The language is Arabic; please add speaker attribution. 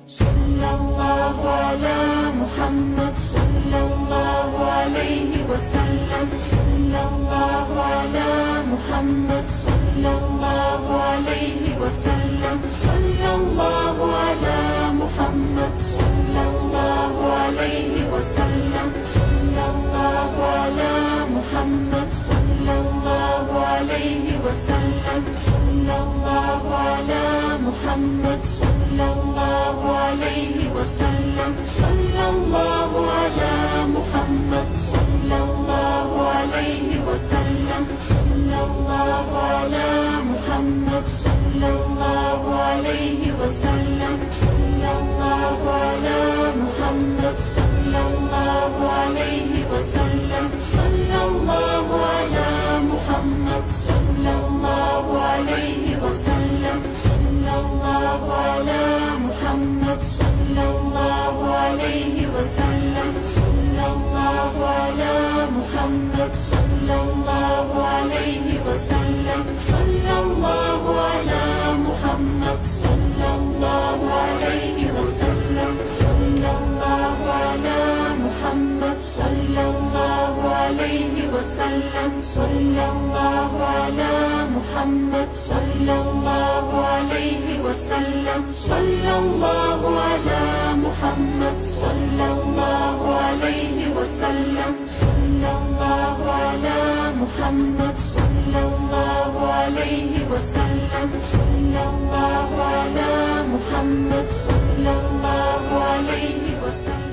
Speaker 1: صلى الله على محمد صلى الله عليه وسلم. صلى الله على محمد صلى الله عليه وسلم. صلى الله على محمد صلى الله عليه وسلم. صلى الله على محمد صلى الله عليه وسلم. صلى الله على محمد صلى الله عليه وسلم. صلى الله على محمد صلى الله عليه وسلم. صلى الله على محمد صلى الله عليه وسلم. صلى الله على محمد صلى الله عليه وسلم. صلى الله على محمد صلى الله عليه وسلم. صلى الله على محمد صلى الله عليه وسلم. صلى الله على محمد صلى الله عليه وسلم. صلى الله على محمد صلى الله عليه وسلم. صلى الله على محمد صلى الله عليه وسلم. صلى الله على محمد صلى الله عليه وسلم. صلى الله على محمد صلى الله عليه وسلم. صلى الله على محمد صلى الله عليه وسلم. صلى الله على محمد صلى الله عليه وسلم.